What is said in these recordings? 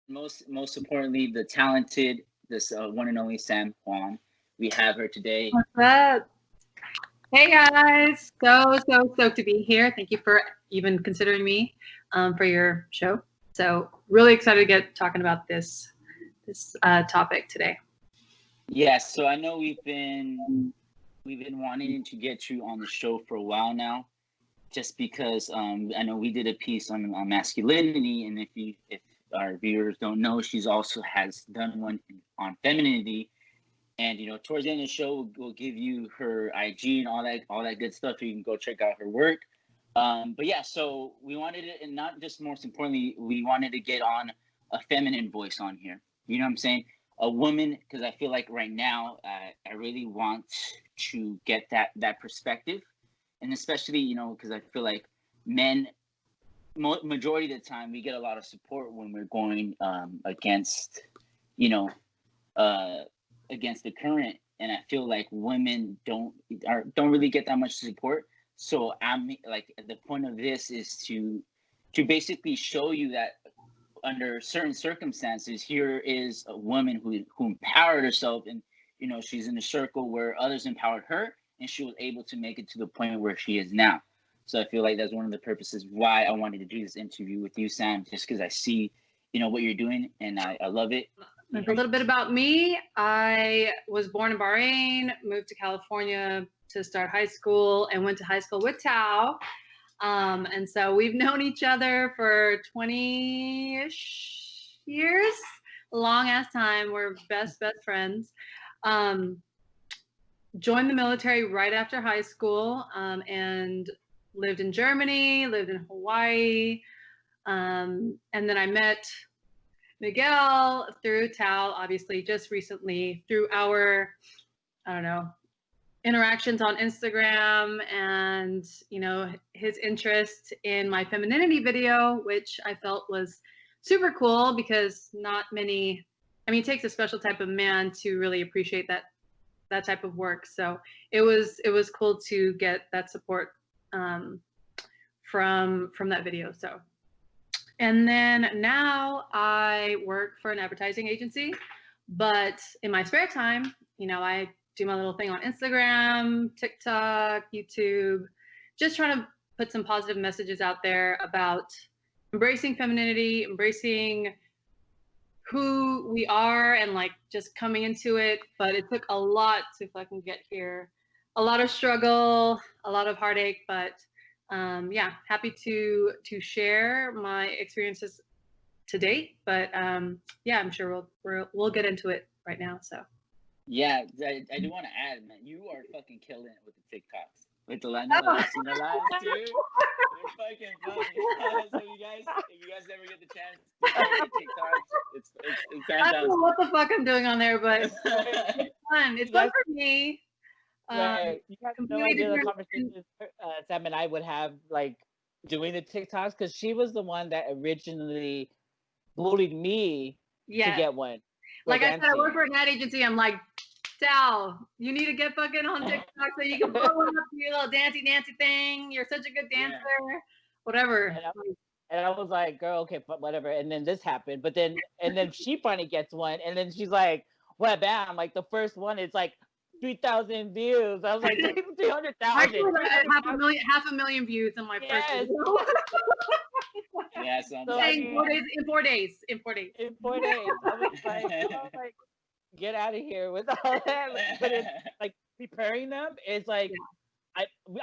most importantly, the talented, this one and only Sam Juan. We have her today. What's up? Hey guys, so stoked to be here. Thank you for even considering me for your show. So really excited to get talking about this topic today. Yeah, so I know we've been wanting to get you on the show for a while now, just because I know we did a piece on masculinity, and if our viewers don't know, she's also has done one on femininity. And towards the end of the show, we'll give you her IG and all that good stuff. So you can go check out her work. But yeah, so we wanted it, and not just most importantly, we wanted to get on a feminine voice on here. You know what I'm saying? A woman, because I feel like right now, I really want to get that perspective, and especially because I feel like men, majority of the time, we get a lot of support when we're going against, you know, uh, against the current, and I feel like women don't really get that much support. So I'm like, the point of this is to basically show you that under certain circumstances, here is a woman who empowered herself, and she's in a circle where others empowered her, and she was able to make it to the point where she is now. So I feel like that's one of the purposes why I wanted to do this interview with you, Sam, just because I see what you're doing, and I love it. A little bit about me. I was born in Bahrain, moved to California to start high school, and went to high school with Tao. And so we've known each other for 20-ish years, long ass time. We're best friends. Joined the military right after high school, and lived in Germany, lived in Hawaii. And then I met Miguel through Tao, obviously, just recently through our, I don't know, interactions on Instagram, and his interest in my femininity video, which I felt was super cool, because not many, it takes a special type of man to really appreciate that type of work. So it was cool to get that support from that video. So, and then now I work for an advertising agency, but in my spare time, I do my little thing on Instagram, TikTok, YouTube, just trying to put some positive messages out there about embracing femininity, embracing who we are, and like just coming into it. But it took a lot to fucking get here. A lot of struggle, a lot of heartache, but yeah, happy to share my experiences to date. But yeah, I'm sure we'll get into it right now. So yeah, I do want to add, man, you are fucking killing it with the TikToks. With the live, I've seen the live too. You're fucking funny. So if you guys ever get the chance to check the TikToks, it's fantastic. I don't know what the fuck I'm doing on there, but it's fun. It's fun for me. Right. You have no idea the conversations Sam and I would have, like, doing the TikToks, because she was the one that originally bullied me to get one. Like I said, I work for an ad agency. I'm like, Sal, you need to get fucking on TikTok so you can blow up your little dancey thing. You're such a good dancer. Yeah. Whatever. And I was like, girl, okay, whatever. And then this happened. But then, and then she finally gets one. And then she's like, what, bam. Like, the first one is like 3,000 views. I was like, 300,000. Half a million views on my first video. Yeah, so in 4 days. In 4 days. I was like, get out of here with all that. But it's like preparing them is like, we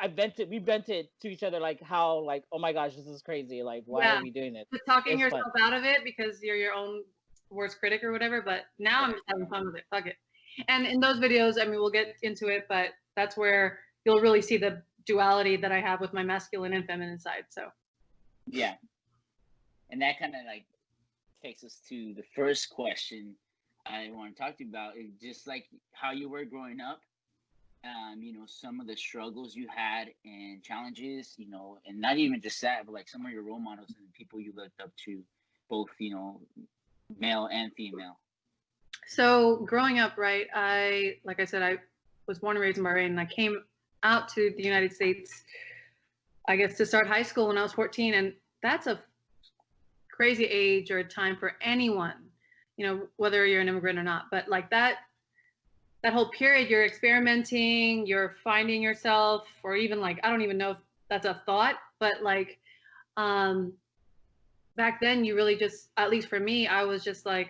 vented to each other, like, how, like, oh my gosh, this is crazy. Like, why are we doing this? Just talking yourself out of it because you're your own worst critic or whatever. But now I'm just having fun with it. Fuck it. And in those videos, we'll get into it, but that's where you'll really see the duality that I have with my masculine and feminine side. So, yeah. And that kind of like takes us to the first question I want to talk to you about, is just like how you were growing up. Some of the struggles you had and challenges, and not even just that, but like some of your role models and people you looked up to, both, male and female. So growing up, right, like I said, I was born and raised in Bahrain, and I came out to the United States, I guess, to start high school when I was 14. And that's a crazy age or time for anyone, you know, whether you're an immigrant or not. But like that whole period, you're experimenting, you're finding yourself, or even like, I don't even know if that's a thought, but like, back then you really just, at least for me, I was just like,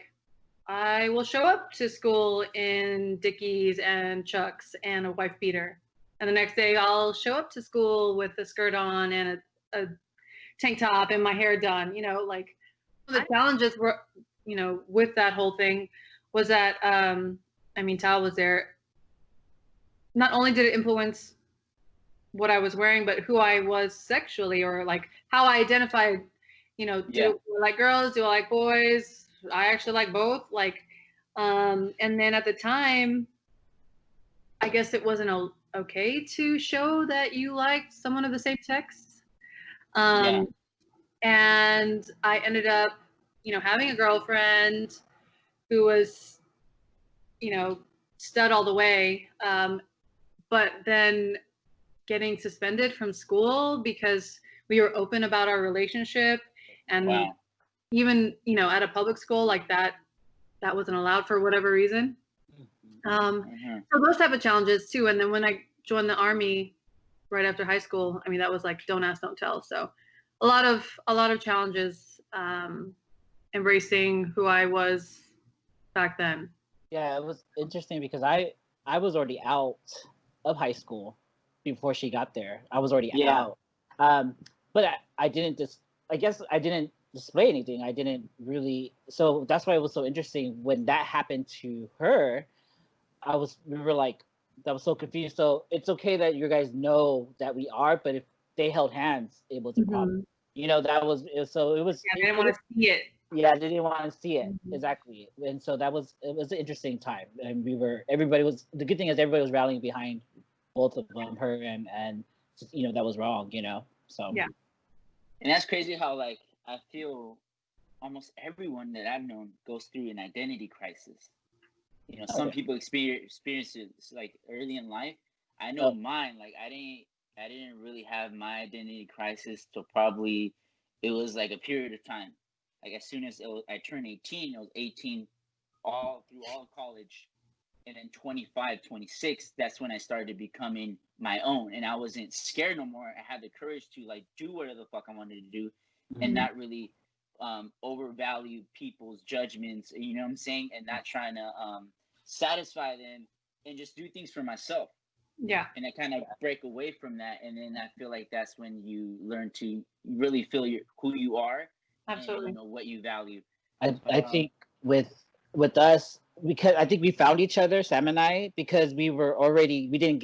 I will show up to school in Dickies and Chucks and a wife beater. And the next day I'll show up to school with a skirt on and a tank top and my hair done. You know, like the challenges were, you know, with that whole thing was that, I mean, Tal was there. Not only did it influence what I was wearing, but who I was sexually, or like how I identified, you know, do I like girls? Do I like boys? I actually like both. Like, and then at the time, I guess it wasn't okay to show that you liked someone of the same sex. And I ended up, you know, having a girlfriend who was, you know, stud all the way. But then getting suspended from school because we were open about our relationship. And even, you know, at a public school like that wasn't allowed for whatever reason. So those type of challenges too. And then when I joined the Army right after high school, I mean, that was like, don't ask, don't tell. So a lot of challenges, embracing who I was back then. Yeah, it was interesting because I was already out of high school before she got there. I was already out. But I didn't I guess I didn't display anything. I didn't really, so that's why it was so interesting when that happened to her. We were like, that was so confused. So it's okay that you guys know that we are, but if they held hands, it was a problem. You know, that was, so it was. Yeah, they didn't want to see it. Yeah, they didn't want to see it. Exactly. And so it was an interesting time. And the good thing is everybody was rallying behind both of them, her and you know, that was wrong, you know? So. Yeah. And that's crazy how, like, I feel almost everyone that I've known goes through an identity crisis. You know, some people experience it like early in life. I know mine, like I didn't really have my identity crisis till probably it was like a period of time. Like as soon as I turned 18, I was 18 all through all college. And then 25, 26, that's when I started becoming my own. And I wasn't scared no more. I had the courage to like do whatever the fuck I wanted to do and not really overvalue people's judgments, you know what I'm saying? And not trying to satisfy them and just do things for myself. Yeah. And I kind of break away from that. And then I feel like that's when you learn to really feel who you are. Absolutely. And, you know, what you value. I think with us, because I think we found each other, Sam and I, because we didn't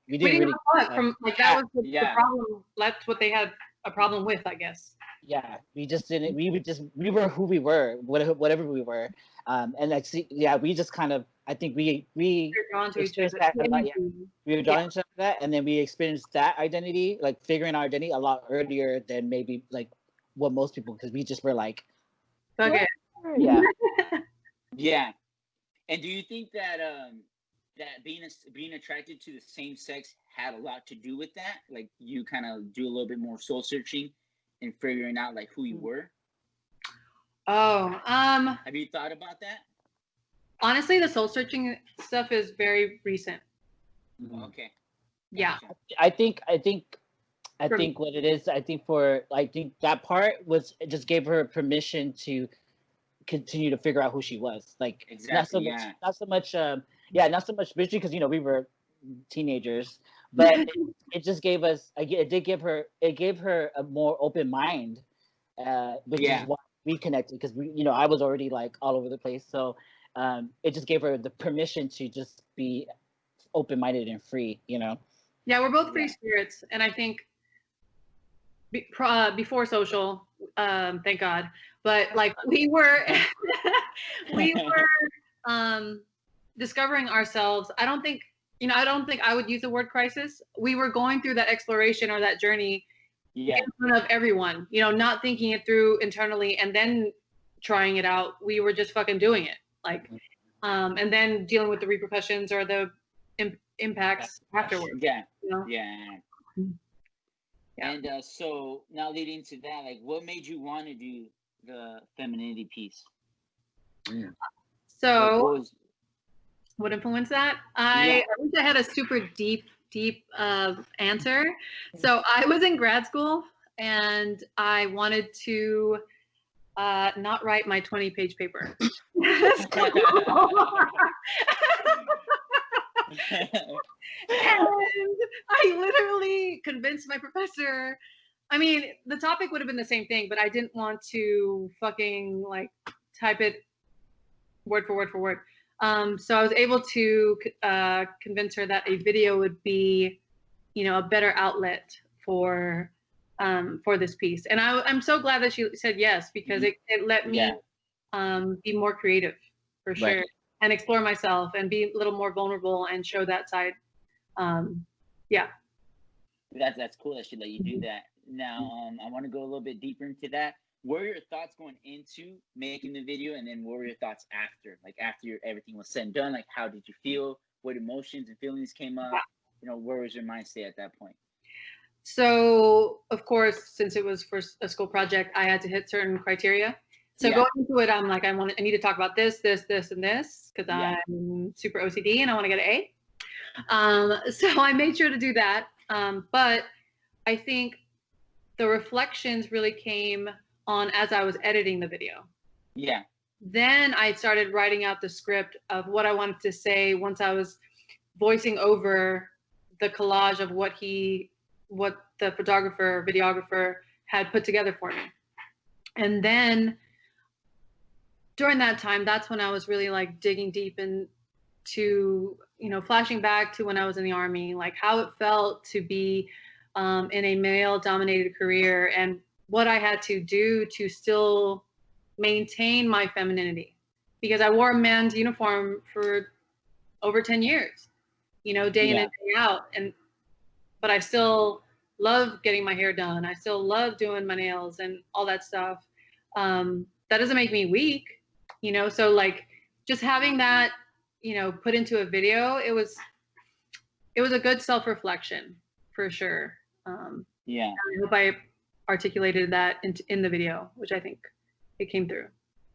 really from like that was the problem. That's what they had a problem with, I guess. Yeah, we just didn't. We were who we were, whatever we were, and I see. Yeah, we just kind of. I think we were drawn to each other. We were drawn to that, and then we experienced that identity, like figuring our identity, a lot earlier than maybe like what most people, because we just were like, okay, yeah, yeah. And do you think that that being attracted to the same sex had a lot to do with that? Like you kind of do a little bit more soul searching and figuring out like who you were? Have you thought about that? Honestly, the soul searching stuff is very recent. Okay. Yeah. I think what it is, I think that part was, it just gave her permission to continue to figure out who she was. Like not so much especially because, you know, we were teenagers, but it just gave us, it gave her a more open mind, which is why we connected, because we, you know, I was already like all over the place. So it just gave her the permission to just be open-minded and free, you know? Yeah, we're both free spirits. And I think before social, thank God, but like we were discovering ourselves. I don't think I would use the word crisis. We were going through that exploration or that journey in front of everyone, you know, not thinking it through internally and then trying it out. We were just fucking doing it, like, and then dealing with the repercussions or the impacts afterwards. Yeah, you know? And so now leading to that, like, what made you want to do the femininity piece? So what influenced that? I wish I had a super deep answer. So I was in grad school and I wanted to not write my 20-page paper. And I literally convinced my professor. I mean, the topic would have been the same thing, but I didn't want to fucking like type it word for word for word. So I was able to convince her that a video would be, you know, a better outlet for this piece. And I'm so glad that she said yes, because it let me be more creative, for sure, right, and explore myself and be a little more vulnerable and show that side. Yeah. That's cool that she let you do that. Now, I want to go a little bit deeper into that. What were your thoughts going into making the video, and then what were your thoughts after? Like after everything was said and done, like how did you feel? What emotions and feelings came up? You know, where was your mindset at that point? So, of course, since it was for a school project, I had to hit certain criteria. So going into it, I'm like, I need to talk about this, this, this, and this, because I'm super OCD and I want to get an A. So I made sure to do that. But I think the reflections really came on as I was editing the video. Yeah. Then I started writing out the script of what I wanted to say once I was voicing over the collage of what the photographer, videographer had put together for me. And then during that time, that's when I was really like digging deep into, you know, flashing back to when I was in the Army, like how it felt to be in a male-dominated career and what I had to do to still maintain my femininity. Because I wore a man's uniform for over 10 years, you know, day in and day out. But I still love getting my hair done. I still love doing my nails and all that stuff. That doesn't make me weak, you know? So like just having that, you know, put into a video, it was a good self-reflection for sure. I hope I articulated that in the video, which I think it came through.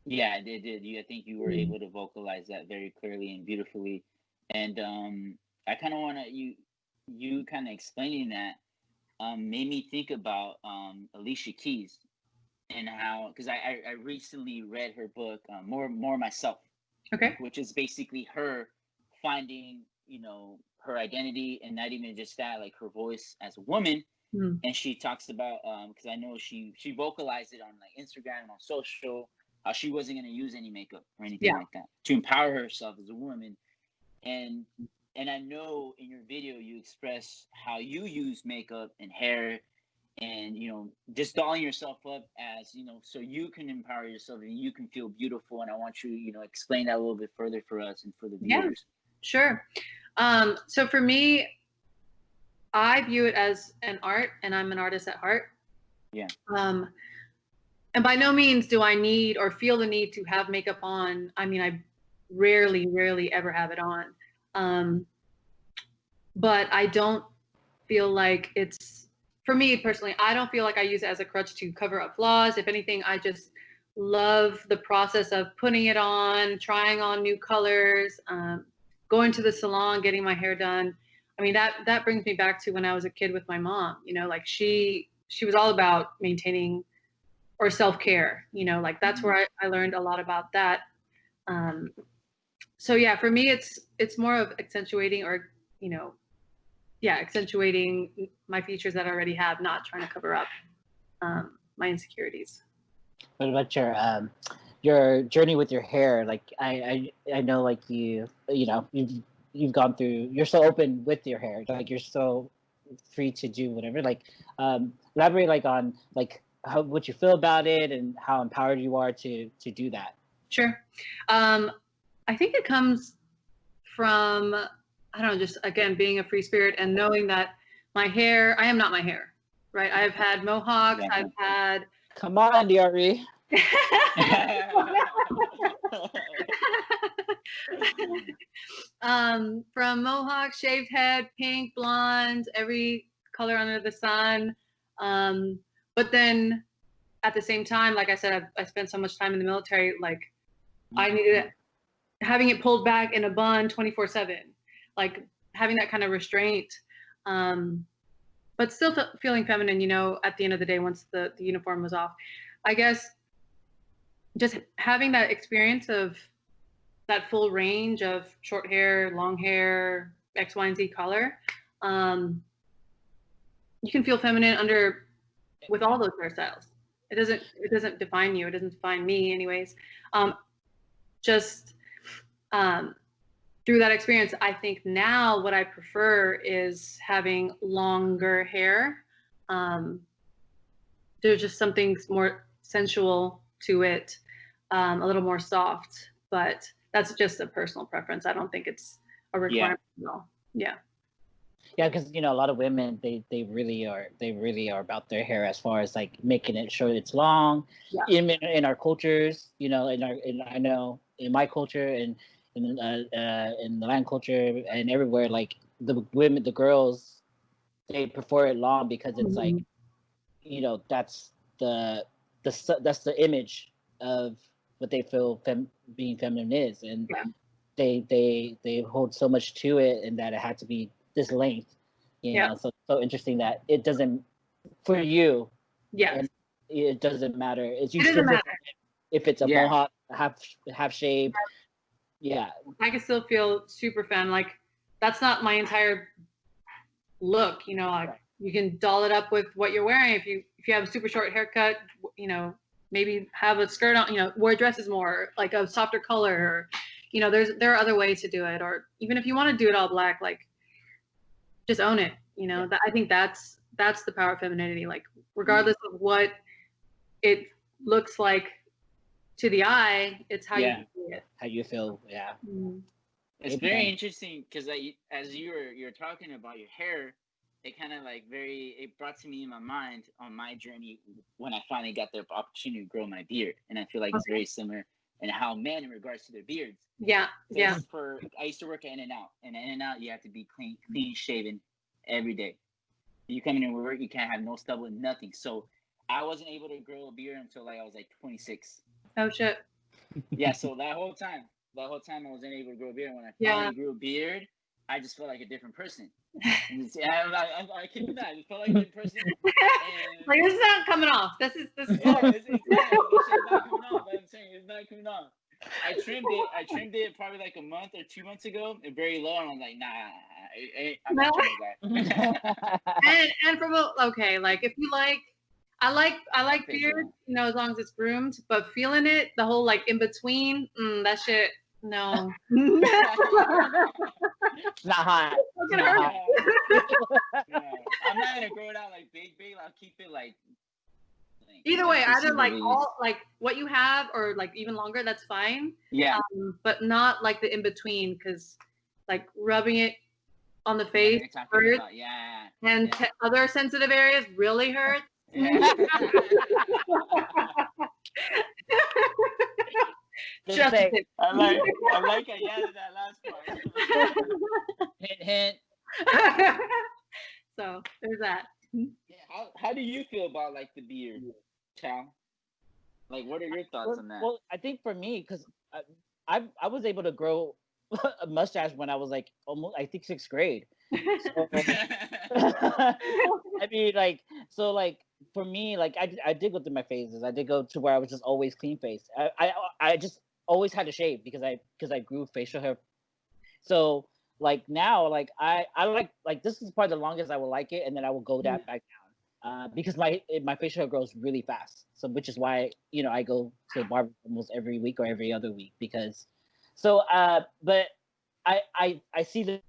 Yeah, it did. I think you were able to vocalize that very clearly and beautifully. And I kind of want to, you kind of explaining that made me think about Alicia Keys and how, because I recently read her book, More Myself. Okay. Which is basically her finding, you know, her identity, and not even just that, like her voice as a woman. And she talks about, because I know she vocalized it on like Instagram and on social, how she wasn't going to use any makeup or anything like that to empower herself as a woman. And I know in your video you express how you use makeup and hair and, you know, just dolling yourself up as, you know, so you can empower yourself and you can feel beautiful. And I want you, you know, explain that a little bit further for us and for the viewers. Yeah, sure. So for me, I view it as an art, and I'm an artist at heart. Yeah. And by no means do I need or feel the need to have makeup on. I mean, I rarely ever have it on. But I don't feel like it's, for me personally, I don't feel like I use it as a crutch to cover up flaws. If anything, I just love the process of putting it on, trying on new colors, going to the salon, getting my hair done. I mean, that brings me back to when I was a kid with my mom, you know, like she was all about maintaining or self-care, you know, like that's where I learned a lot about that. So yeah, for me, it's more of accentuating or, you know, accentuating my features that I already have, not trying to cover up my insecurities. What about your journey with your hair? Like I know, like you know, you've gone through. You're so open with your hair. Like you're so free to do whatever. Like elaborate like on like what you feel about it and how empowered you are to do that. Sure. I think it comes from, I don't know, just again being a free spirit and knowing that my hair, I am not my hair, right? I've had mohawks. Yeah. I've had. Come on, DRE. From mohawk, shaved head, pink, blonde, every color under the sun. But then at the same time, like I said, I spent so much time in the military, like I needed having it pulled back in a bun 24/7, like having that kind of restraint, but still feeling feminine, you know, at the end of the day, once the uniform was off. I guess just having that experience of that full range of short hair, long hair, X, Y, and Z color, you can feel feminine with all those hairstyles. It doesn't define you. It doesn't define me, anyways. Just through that experience, I think now what I prefer is having longer hair. There's just something more sensual to it, a little more soft, but that's just a personal preference. I don't think it's a requirement at all. Yeah. Yeah, because you know, a lot of women they really are about their hair as far as like making it sure it's long. Yeah. In our cultures, you know, I know in my culture and in the land culture and everywhere, like the women, the girls, they prefer it long because it's like, you know, that's the image of what they feel being feminine is, and they hold so much to it, and that it had to be this length, you know. So interesting that it doesn't for you. Yeah. And it doesn't matter. It doesn't matter if it's a mohawk, half shaved. Yeah. I can still feel super femme. Like that's not my entire look, you know. Like you can doll it up with what you're wearing. If you have a super short haircut, you know, maybe have a skirt on, you know, wear dresses more, like a softer color, or, you know, there are other ways to do it. Or even if you want to do it all black, like just own it, you know. I think that's the power of femininity. Like regardless of what it looks like to the eye, it's how you see it. How you feel, It's very interesting because as you're talking about your hair, it kind of like it brought to me in my mind on my journey when I finally got the opportunity to grow my beard, and I feel like it's very similar in how men in regards to their beards. I used to work at In-N-Out, and In-N-Out you have to be clean shaven every day. You come in and work, you can't have no stubble, nothing. So I wasn't able to grow a beard until like I was like 26. Oh shit. Yeah, so that whole time I wasn't able to grow a beard. When I finally grew a beard, I just felt like a different person. I kid you not, I just felt like a different person. And like this is not coming off. This is it's not coming off. I'm saying it's not coming off. I trimmed it probably like a month or 2 months ago, and very low, and I'm like, nah, I'm not trimming that. and from like if you like, I like beard, you know, as long as it's groomed, but feeling it, the whole like in between, that shit, no. Not hot. No, I'm not gonna grow it out like big. I'll keep it like. Either way, either like all like what you have, or like even longer, that's fine. Yeah. But not like the in between, because like rubbing it on the face hurts. And other sensitive areas really hurt. Just I like I added that last part. Hint. So there's that. How do you feel about like the beard, Chow? Like, what are your thoughts on that? Well, I think for me, because I was able to grow a mustache when I was like almost, I think, 6th grade. So, I mean, like, so like for me, like I did go through my phases. I did go to where I was just always clean faced. I just always had to shave because I grew facial hair. So like now, like I like this is probably the longest I will like it, and then I will go back down because my facial hair grows really fast. So which is why, you know, I go to the barber almost every week or every other week because. So but I see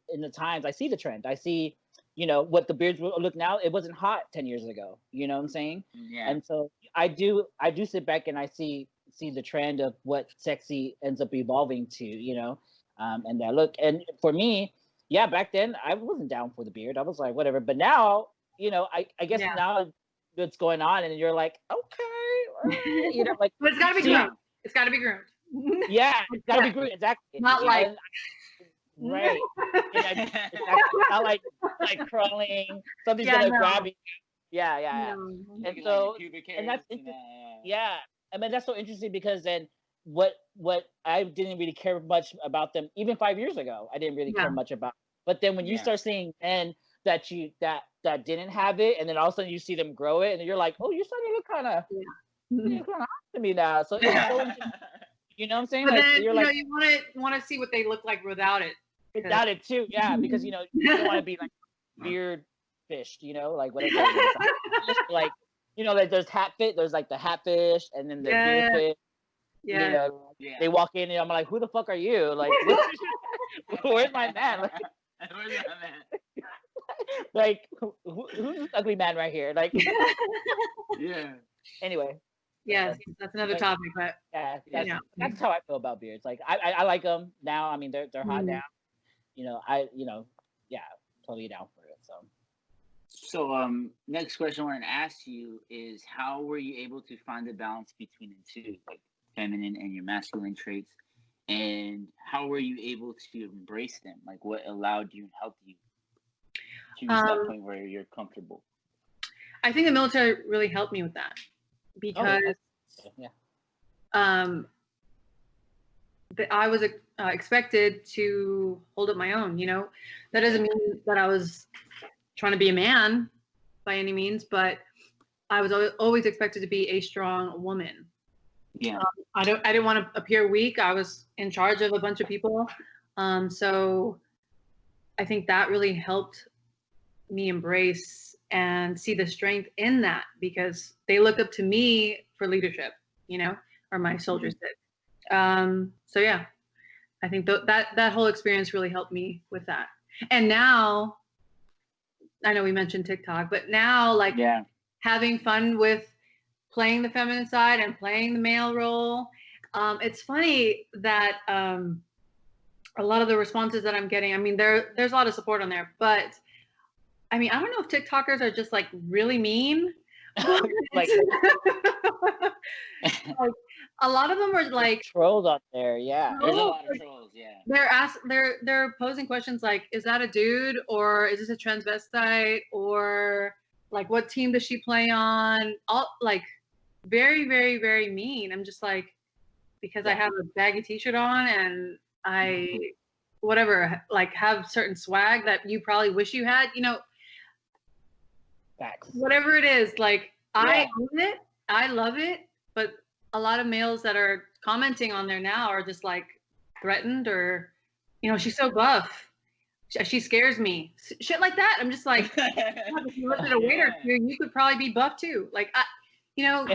in the times, I see the trend. I see, you know, what the beards look now. It wasn't hot 10 years ago. You know what I'm saying? Yeah. And so I do sit back and I see the trend of what sexy ends up evolving to, you know, and that look. And for me, yeah, back then I wasn't down for the beard. I was like, whatever. But now, you know, I guess now what's going on, and you're like, okay, you know, like. But it's gotta be groomed. It's gotta be groomed. Yeah, it's gotta be groomed. Exactly. Not like. Right. Yeah, exactly. Not like crawling. Something's gonna grab you. Yeah. No. And Like so, your pubic and hairs that's and interesting. Yeah, I mean that's so interesting because then what I didn't really care much about them even 5 years ago. I didn't really Yeah. care much about. But then when you Yeah. start seeing men that that didn't have it, and then all of a sudden you see them grow it, and you're like, oh, you're starting to look Mhm. kind of hot to me now. So it's so interesting. You know what I'm saying? But Like then you're like you want to see what they look like without it. 'Cause- without it too, yeah, because you don't want to be like beard fished, like whatever it is. Like like there's like the hat fish and then the beard Yeah, fish. yeah. Yeah. They walk in and I'm like, who the fuck are you? Like, where's my man? Like, Where's my man? like who's this ugly man right here? Like, Yeah. anyway, Yes, that's another But- topic, but yeah, Yeah. that's how I feel about beards. Like, I like them now. I mean, they're hot Mhm. now. Yeah, totally down for it. So. So, next question I want to ask you is, how were you able to find the balance between the two, like feminine and your masculine traits, and how were you able to embrace them? Like, what allowed you and helped you to reach that point where you're comfortable? I think the military really helped me with that because Yeah. I was expected to hold up my own. That doesn't mean that I was trying to be a man by any means, but I was always expected to be a strong woman. Yeah. I didn't want to appear weak. I was in charge of a bunch of people, so I think that really helped me embrace and see the strength in that because they looked up to me for leadership, or my soldiers did. So yeah, I think that whole experience really helped me with that. And now, I know we mentioned TikTok, but now like having fun with playing the feminine side and playing the male role. It's funny that a lot of the responses that I'm getting, I mean, there's a lot of support on there, but I mean, I don't know if TikTokers are just like really mean. Like a lot of them are like trolls out there. Yeah. There's a lot of trolls. Yeah. They're posing questions like, is that a dude or is this a transvestite or like what team does she play on? All like very, very, very mean. I'm just like, because I have a baggy t-shirt on and I whatever like have certain swag that you probably wish you had, Facts. whatever it is, like I own it, I love it, but a lot of males that are commenting on there now are just like threatened or she's so buff, she scares me, shit like that. I'm just like, if you lifted a weight or two, you could probably be buff too. Like I don't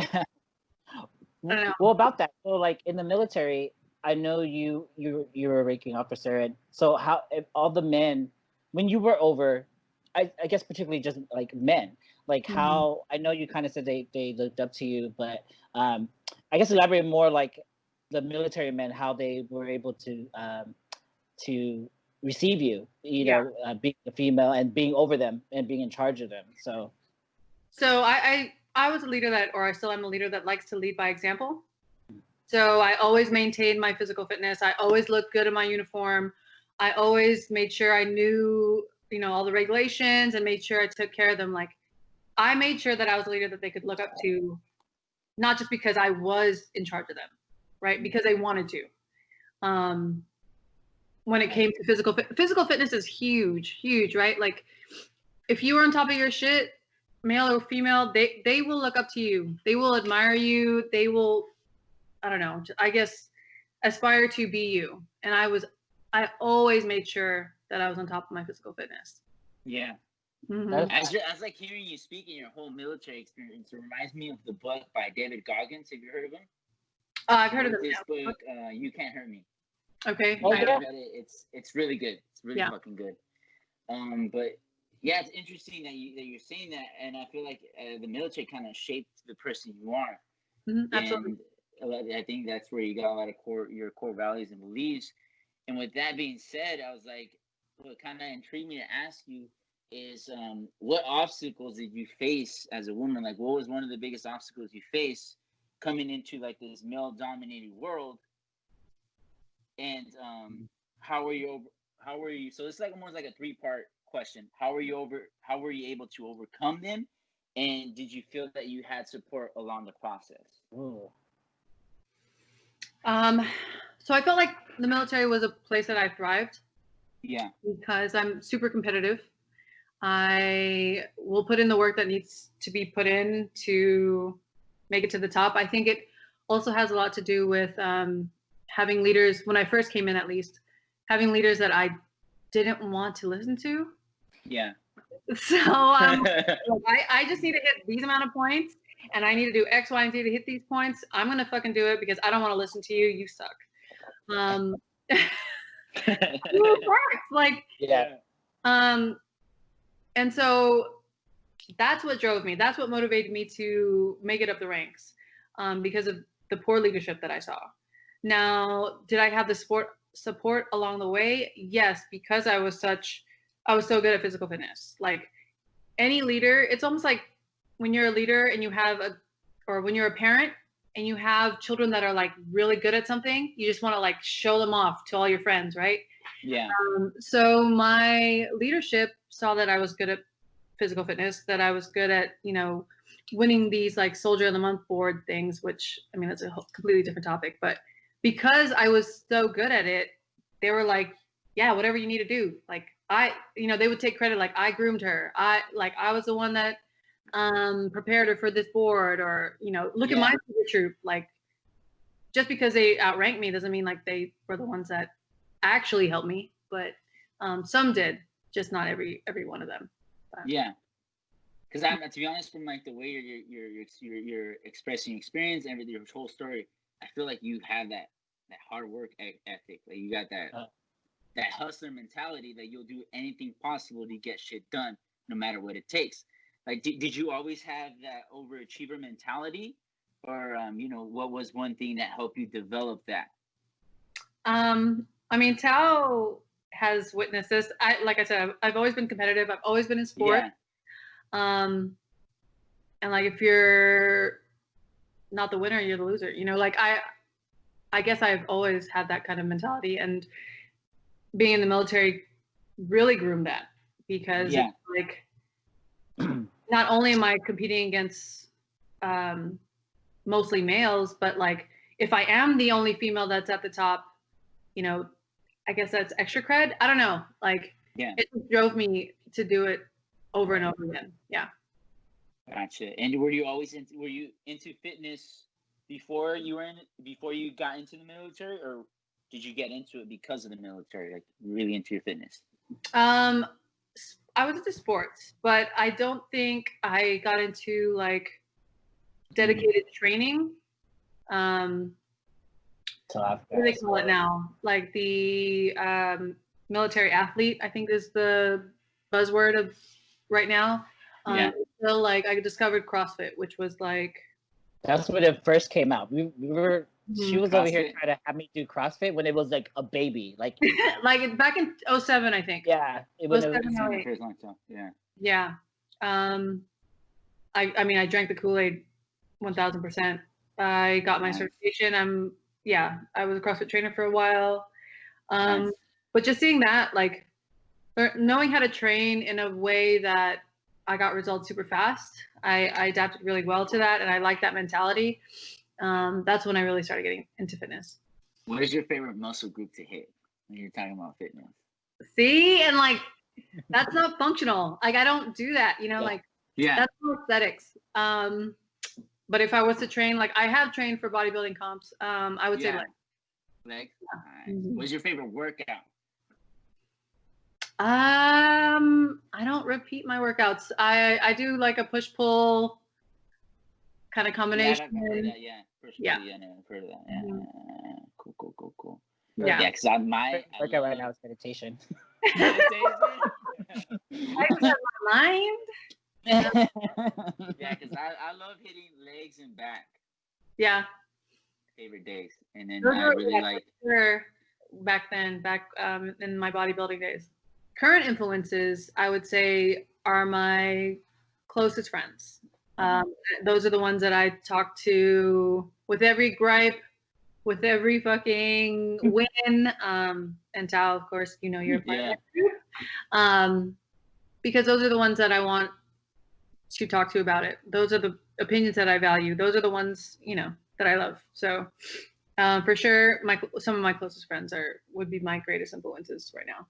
know. Well, about that, so like in the military, I know you're a ranking officer, and so how if all the men when you were over, I guess particularly just like men, like how I know you kind of said they looked up to you, but I guess elaborate more like the military men, how they were able to receive you, being a female and being over them and being in charge of them. So I was a leader or I still am a leader that likes to lead by example. So I always maintained my physical fitness. I always looked good in my uniform. I always made sure I knew, all the regulations and made sure I took care of them. Like I made sure that I was a leader that they could look up to, not just because I was in charge of them, right? Because they wanted to. When it came to physical fitness is huge, right? Like if you were on top of your shit, male or female, they will look up to you. They will admire you. They will, I don't know, I guess, aspire to be you. And I always made sure that I was on top of my physical fitness. Yeah. Mm-hmm. As like hearing you speak in your whole military experience, it reminds me of the book by David Goggins. Have you heard of him? I've heard of him. This book, You Can't Hurt Me. Okay. I read it. It's really good. It's really fucking good. But yeah, it's interesting that you're saying that, and I feel like the military kind of shaped the person you are. Mm-hmm. Absolutely. And I think that's where you got a lot of your core values and beliefs. And with that being said, I was like, what kind of intrigued me to ask you is, what obstacles did you face as a woman? Like, what was one of the biggest obstacles you faced coming into like this male-dominated world? And how were you? So it's like almost like a three-part question. How were you able to overcome them? And did you feel that you had support along the process? Ooh. So I felt like the military was a place that I thrived. Yeah. Because I'm super competitive. I will put in the work that needs to be put in to make it to the top. I think it also has a lot to do with having leaders, when I first came in at least, having leaders that I didn't want to listen to. Yeah. So I just need to hit these amount of points, and I need to do X, Y, and Z to hit these points. I'm going to fucking do it because I don't want to listen to you. You suck. Like, Yeah. And so that's what drove me. That's what motivated me to make it up the ranks, because of the poor leadership that I saw. Now, did I have the support along the way? Yes, because I was so good at physical fitness. Like any leader, it's almost like when you're a leader and you have or when you're a parent and you have children that are like really good at something, you just want to like show them off to all your friends, right? Yeah. So my leadership saw that I was good at physical fitness, that I was good at, winning these like Soldier of the Month board things, which, I mean, that's a completely different topic. But because I was so good at it, they were like, yeah, whatever you need to do. Like they would take credit. Like I groomed her. I was the one that prepared her for this board, or, look at my super troop. Like just because they outranked me doesn't mean like they were the ones that actually helped me, but some did, just not every one of them. But. Yeah, because I'm, to be honest, from like the way you're expressing your experience and your whole story, I feel like you have that hard work ethic. Like you got that hustler mentality that you'll do anything possible to get shit done, no matter what it takes. Like, did you always have that overachiever mentality, or what was one thing that helped you develop that? I mean, Tao has witnessed this. Like I said, I've always been competitive. I've always been in sports. Yeah. And like, if you're not the winner, you're the loser. Like I guess I've always had that kind of mentality, and being in the military really groomed that, because it's like, not only am I competing against mostly males, but like if I am the only female that's at the top, I guess that's extra cred. I don't know. Like, it just drove me to do it over and over again. Yeah. Gotcha. And were you into fitness before you got into the military, or did you get into it because of the military? Like really into your fitness? I was into sports, but I don't think I got into like dedicated training. What do they call it now? Like the military athlete, I think, is the buzzword of right now. So like I discovered CrossFit, which was like, that's when it first came out. We were she was CrossFit over here trying to have me do CrossFit when it was like a baby, like like back in 2007, I think. Yeah, it was 2007. Yeah. I mean, I drank the Kool-Aid 1000%. I got my certification. I was a CrossFit trainer for a while. But just seeing that, like, knowing how to train in a way that I got results super fast, I adapted really well to that, and I like that mentality. That's when I really started getting into fitness. What is your favorite muscle group to hit when you're talking about fitness? See, and like, that's not functional. Like, I don't do that, that's more aesthetics. But if I was to train, like I have trained for bodybuilding comps, I would say legs. Legs? Nice. What's your favorite workout? I don't repeat my workouts. I do like a push-pull kind of combination. Yeah, I've heard of that, yeah. I've heard of that. Yeah. Cool. Yeah. Yeah, because my workout right now is meditation. I set my mind. Yeah, because I love hitting legs and back. Yeah. Favorite days. And then I really like back in my bodybuilding days. Current influences, I would say, are my closest friends. Those are the ones that I talk to with every gripe, with every fucking win. And Tao, of course, you're part of that group. Because those are the ones that I want to talk to about it. Those are the opinions that I value. Those are the ones, that I love. So for sure, some of my closest friends would be my greatest influences right now.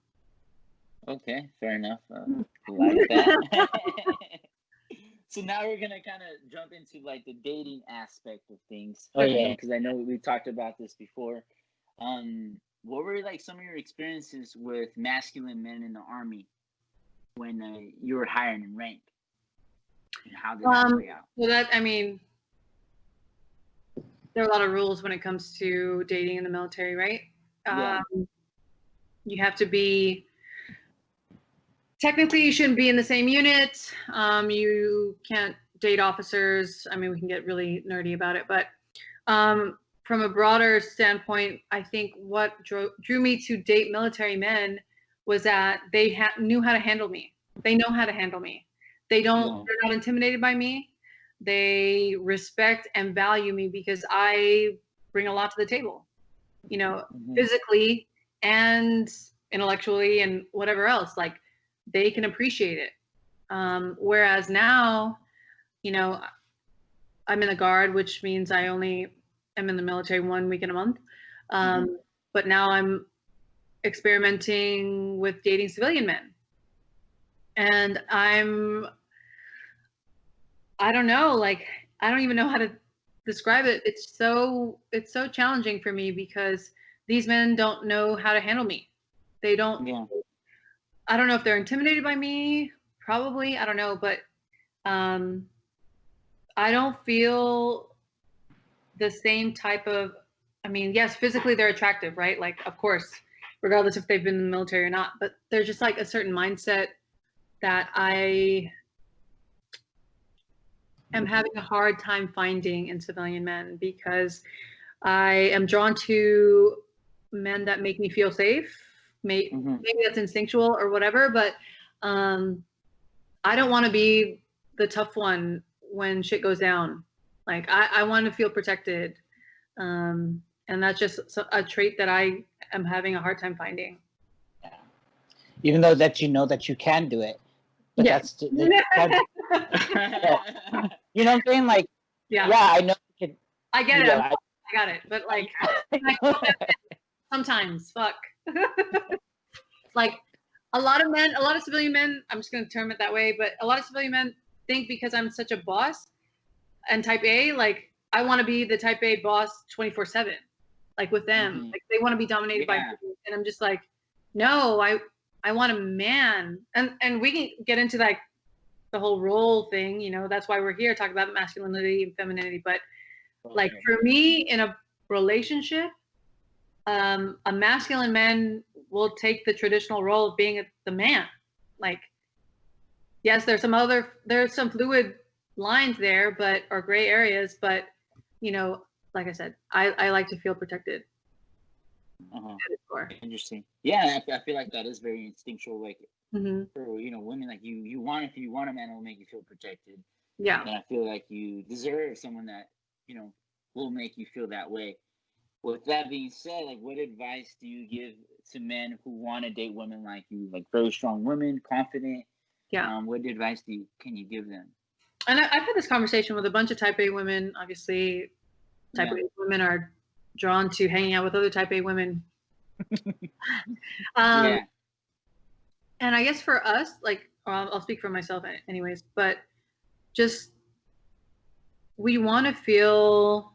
Okay, fair enough. Like that. So now we're gonna kind of jump into like the dating aspect of things. Oh, yeah. Because I know we talked about this before. What were like some of your experiences with masculine men in the army when you were higher in rank? And how did that play out? Well, there are a lot of rules when it comes to dating in the military, right? Yeah. You have to be. Technically, you shouldn't be in the same unit. You can't date officers. I mean, we can get really nerdy about it, but from a broader standpoint, I think what drew me to date military men was that they knew how to handle me. They know how to handle me. They're not intimidated by me. They respect and value me because I bring a lot to the table, physically and intellectually and whatever else. Like, they can appreciate it. Whereas now, I'm in the Guard, which means I only am in the military 1 week in a month. But now I'm experimenting with dating civilian men. And I don't know, like, I don't even know how to describe it. It's so challenging for me because these men don't know how to handle me. They don't. Yeah. I don't know if they're intimidated by me. Probably, I don't know, but I don't feel the same type of. I mean, yes, physically they're attractive, right? Like, of course, regardless if they've been in the military or not. But there's just like a certain mindset that I am having a hard time finding in civilian men because I am drawn to men that make me feel safe. Maybe that's instinctual or whatever, but I don't want to be the tough one when shit goes down. Like, I want to feel protected. And that's just a trait that I am having a hard time finding. Yeah. Even though that that you can do it. But that's you know what I'm saying? Like, yeah, I know you can. I get it. I got it. But like, sometimes, fuck. Like, a lot of civilian men, I'm just going to term it that way, but a lot of civilian men think because I'm such a boss and type A, like, I want to be the type A boss 24/7, like with them. Like, they want to be dominated by me. And I'm just like, no, I want a man. And we can get into like the whole role thing, that's why we're here talking about masculinity and femininity. But like, for me in a relationship, a masculine man will take the traditional role of being the man. Like, yes, there's some fluid lines there, or gray areas, but like I said, I like to feel protected. Interesting. Yeah, I feel like that is very instinctual. Like, for women, like you want, if you want a man who will make you feel protected. Yeah. And I feel like you deserve someone that will make you feel that way. With that being said, like, what advice do you give to men who want to date women like you, like very strong women, confident? Yeah. What advice can you give them? And I've had this conversation with a bunch of type A women. Obviously, type A women are drawn to hanging out with other type A women. And I guess for us, like, I'll speak for myself anyways, but just, we want to feel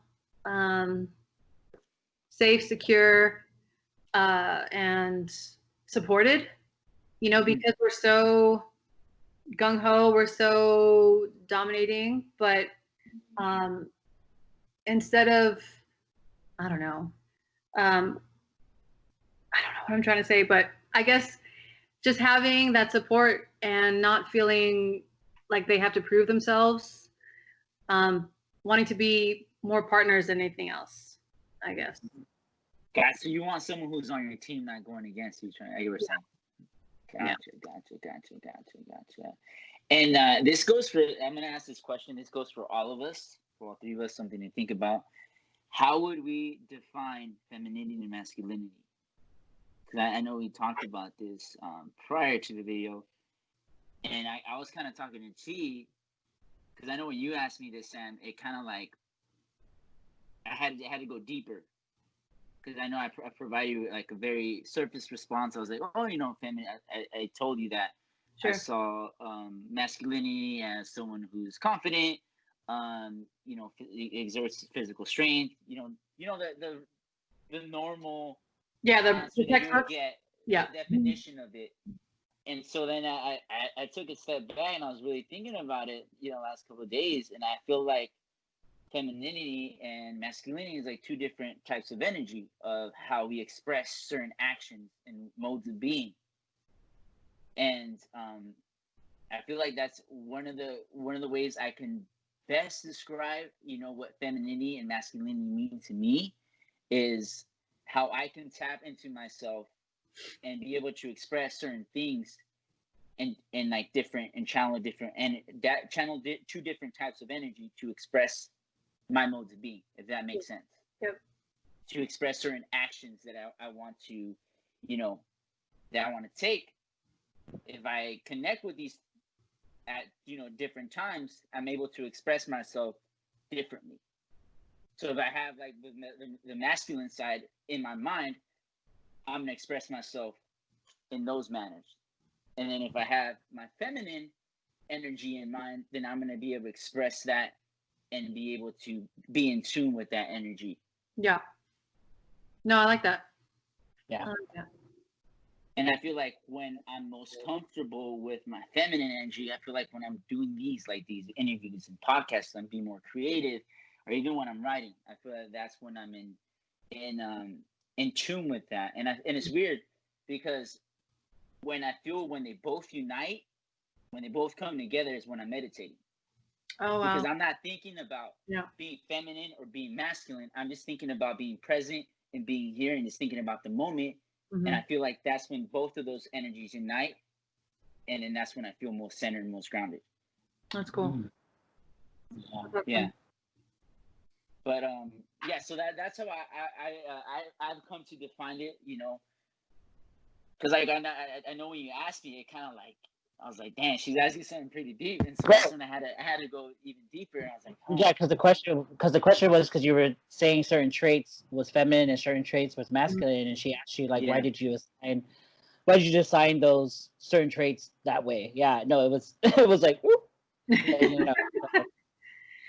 safe, secure, and supported, because we're so gung-ho, we're so dominating, but instead of, I don't know what I'm trying to say, but I guess just having that support and not feeling like they have to prove themselves, wanting to be more partners than anything else, I guess. Gotcha. So you want someone who's on your team, not going against each other. You were saying. Gotcha. And this goes for, I'm going to ask this question. This goes for all of us, for all three of us, something to think about. How would we define femininity and masculinity? Because I know we talked about this prior to the video. And I was kind of talking to Chi, because I know when you asked me this, Sam, it kind of like I had to go deeper, because I know I provide you like a very surface response. I was like, oh, feminine. I told you that. Sure. I saw masculinity as someone who's confident, exerts physical strength. The normal. Yeah, the answer that you would textbooks. get, Yeah. the definition of it. And so then I took a step back, and I was really thinking about it, last couple of days, and I feel like femininity and masculinity is like two different types of energy of how we express certain actions and modes of being. And I feel like that's one of the ways I can best describe, what femininity and masculinity mean to me, is how I can tap into myself and be able to express certain things and like different and channel different, and that channel two different types of energy to express my modes of being, if that makes sense. Yep. To express certain actions that I want to, that I want to take. If I connect with these at, different times, I'm able to express myself differently. So if I have like the masculine side in my mind, I'm gonna express myself in those manners. And then if I have my feminine energy in mind, then I'm gonna be able to express that and be able to be in tune with that energy. Yeah. No, I like that. Yeah. I like that. And I feel like when I'm most comfortable with my feminine energy, I feel like when I'm doing these interviews and podcasts, I'm being more creative, or even when I'm writing, I feel like that's when I'm in tune with that. And it's weird, because when they both unite, when they both come together, is when I'm meditating. Oh, wow. Because I'm not thinking about being feminine or being masculine. I'm just thinking about being present and being here, and just thinking about the moment. Mm-hmm. And I feel like that's when both of those energies unite, and then that's when I feel most centered and most grounded. That's cool. Yeah. But so that's how I've come to define it, because like I know when you asked me, it kind of like I was like, damn, she's asking something pretty deep, and so that's when I had to go even deeper. And I was like, oh. Yeah, because the question was, because you were saying certain traits was feminine and certain traits was masculine, and she asked you like, why did you assign those certain traits that way? Yeah, no, it was like, whoop,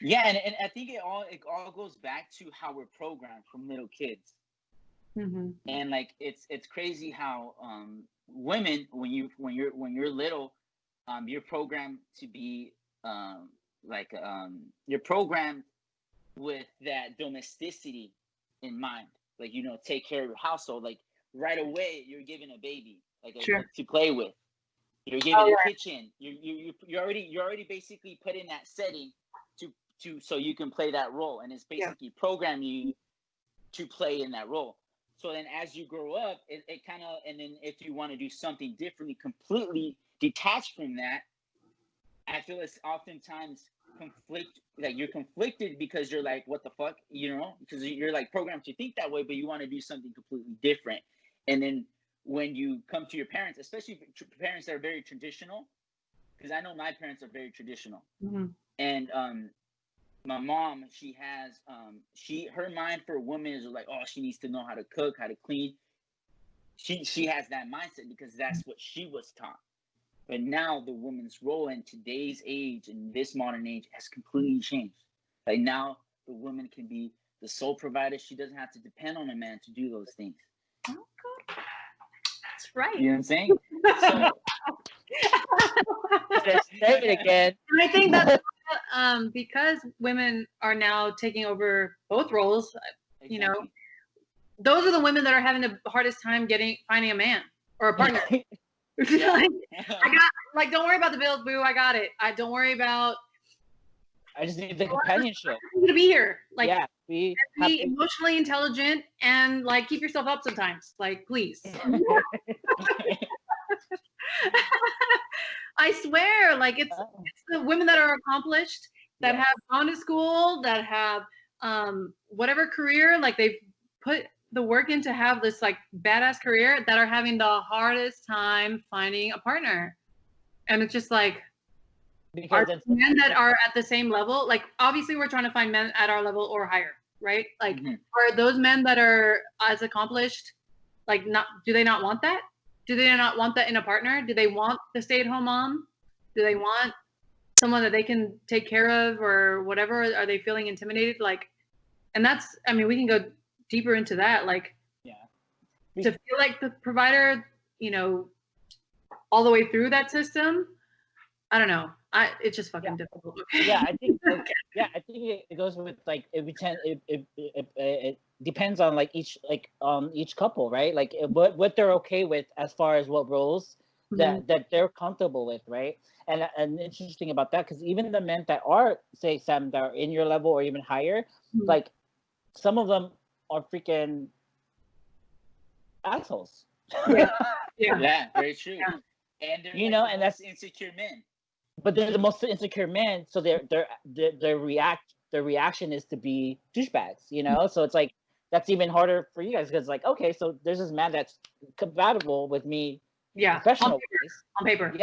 Yeah, and I think it all goes back to how we're programmed from little kids. Mm-hmm. And like it's crazy how women, when you're little, you're programmed to be you're programmed with that domesticity in mind, like take care of your household. Like right away you're given a baby, like to play with. You're given a kitchen. You're already basically put in that setting to so you can play that role, and it's basically programming you to play in that role. So then as you grow up, it kind of, and then if you want to do something differently, completely detached from that, I feel it's oftentimes you're conflicted, because you're like, what the fuck, because you're like programmed to think that way, but you want to do something completely different. And then when you come to your parents, especially parents that are very traditional, because I know my parents are very traditional. Mm-hmm. And my mom, she has her mind for a woman is like, oh, she needs to know how to cook, how to clean. She has that mindset because that's what she was taught. But now the woman's role in today's age, in this modern age, has completely changed. Like now the woman can be the sole provider. She doesn't have to depend on a man to do those things. Oh, God. That's right. You know what I'm saying? So say it again. And I think that's because women are now taking over both roles. exactly. Those are the women that are having the hardest time finding a man or a partner. Don't worry about the bills, boo. I got it. Don't worry about. I just need the companionship. I'm gonna be here. Be emotionally intelligent and keep yourself up sometimes. Please. I swear, it's the women that are accomplished, that have gone to school, that have whatever career, they've put the work in to have this badass career, that are having the hardest time finding a partner. And it's just because Are men that are at the same level, like obviously we're trying to find men at our level or higher, right? Like, are those men that are as accomplished, like, not, do they not want that? Do they not want that in a partner? Do they want the stay-at-home mom? Do they want someone that they can take care of or whatever? Are they feeling intimidated? Like, and that's, I mean, we can go deeper into that. Like, to feel like the provider, you know, all the way through that system. I don't know. It's just fucking difficult. Yeah, I think. I think it goes with like it depends on like each couple, right? Like what they're okay with as far as what roles that they're comfortable with, right? And interesting about that, because even the men that are, say, Sam, that are in your level or even higher, like some of them are freaking assholes. Yeah, very true. Yeah. And they're, you like, know, the and most that's insecure men. But they're the most insecure men, so their reaction is to be douchebags, you know. So it's like that's even harder for you guys, because like, okay, so there's this man that's compatible with me, professional wise, on paper, but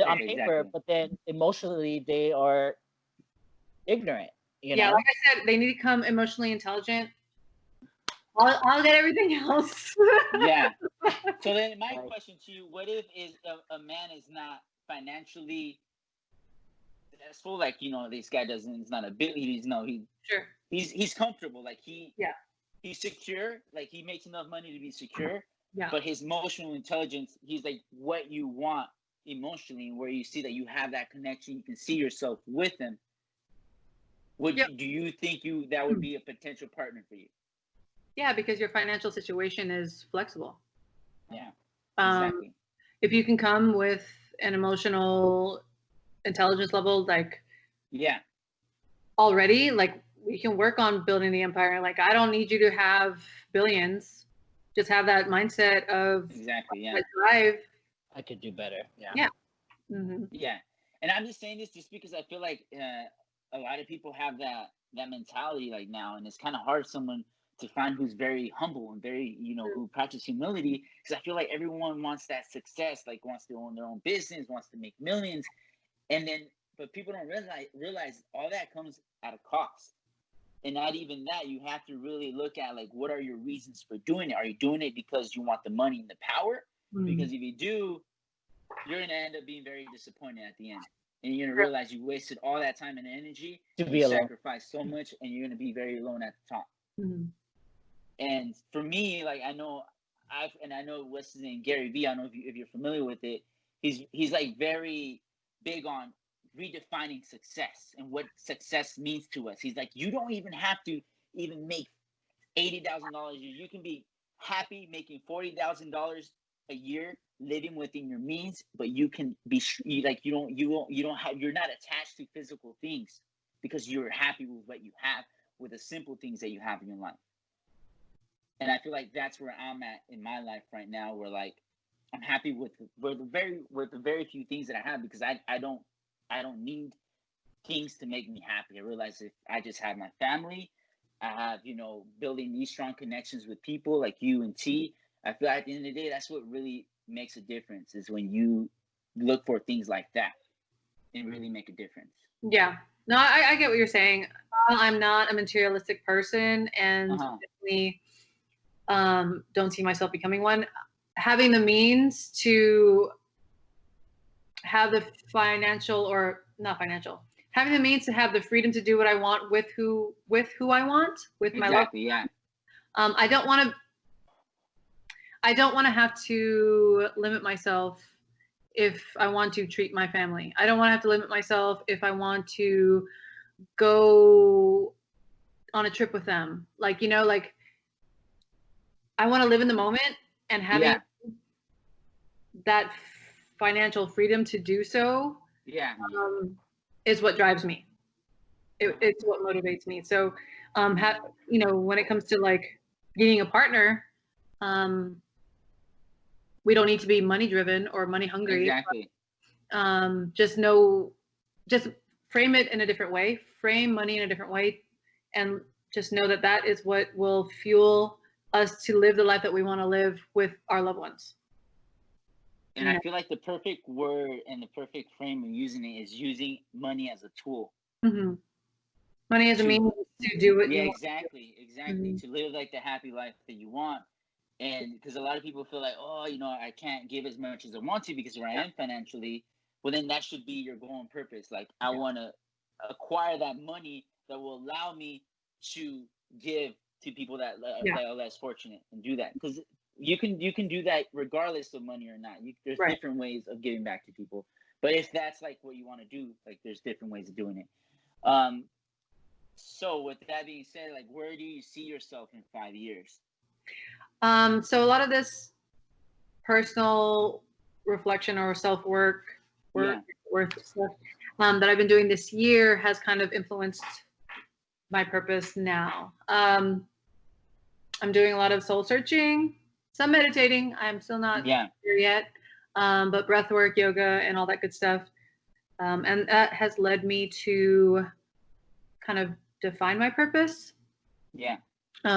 on paper, exactly. but then emotionally they are ignorant, you know. Like I said, they need to become emotionally intelligent. I'll get everything else. So then my question to you, what if a man is not financially successful, like, you know, this guy he's not a he's comfortable, like he's secure, like he makes enough money to be secure, but his emotional intelligence, he's like what you want emotionally, and where you see that you have that connection, you can see yourself with him. Do you think that would be a potential partner for you? Yeah, because your financial situation is flexible. Yeah, exactly. If you can come with an emotional intelligence level, like, already, like, we can work on building the empire. Like, I don't need you to have billions. Just have that mindset of that drive. I could do better. Yeah. And I'm just saying this just because I feel like a lot of people have that mentality like now, and it's kind of hard someone to find who's very humble and very, you know, who practice humility, because I feel like everyone wants that success, like wants to own their own business, wants to make millions, and then but people don't realize all that comes at a cost. And not even that, you have to really look at, like, what are your reasons for doing it? Are you doing it because you want the money and the power? Because if you do, you're going to end up being very disappointed at the end. And you're going to realize you wasted all that time and energy to be sacrificed so much, and you're going to be very alone at the top. And for me, like, I know what's his name, Gary Vee. I don't know if you're familiar with it. He's like very big on redefining success and what success means to us. He's like, you don't even have to even make $80,000 a year. You can be happy making $40,000 a year, living within your means, but you can be you're not attached to physical things, because you're happy with what you have, with the simple things that you have in your life. And I feel like that's where I'm at in my life right now, where like I'm happy with the very few things that I have, because I don't need things to make me happy. I realize if I just have my family, I have, you know, building these strong connections with people like you and T. I feel like at the end of the day, that's what really makes a difference, is when you look for things like that and really make a difference. Yeah. No, I get what you're saying. I'm not a materialistic person, and definitely don't see myself becoming one. Having the means to have the having the means to have the freedom to do what I want with who I want, with my love. I don't want to have to limit myself if I want to treat my family. I don't want to have to limit myself if I want to go on a trip with them. Like, you know, like, I want to live in the moment, and having that financial freedom to do so is what drives me. It's what motivates me. So, you know, when it comes to like getting a partner, we don't need to be money driven or money hungry. But, just frame it in a different way, frame money in a different way, and just know that that is what will fuel us to live the life that we want to live with our loved ones. And I feel like the perfect word and the perfect frame of using it is using money as a tool. Mm-hmm. Money as a means to do what you want. Exactly. To live like the happy life that you want. And because a lot of people feel like, oh, I can't give as much as I want to because where I am financially. Well, then that should be your goal and purpose. Like, I want to acquire that money that will allow me to give to people that are less fortunate, and do that. Because you can do that regardless of money or not. There's different ways of giving back to people. But if that's like what you want to do, like, there's different ways of doing it. So with that being said, like, where do you see yourself in 5 years? So a lot of this personal reflection or self-worth stuff that I've been doing this year has kind of influenced my purpose now. I'm doing a lot of soul searching, some meditating. I'm still not there yet, but breath work, yoga, and all that good stuff. And that has led me to kind of define my purpose. Yeah.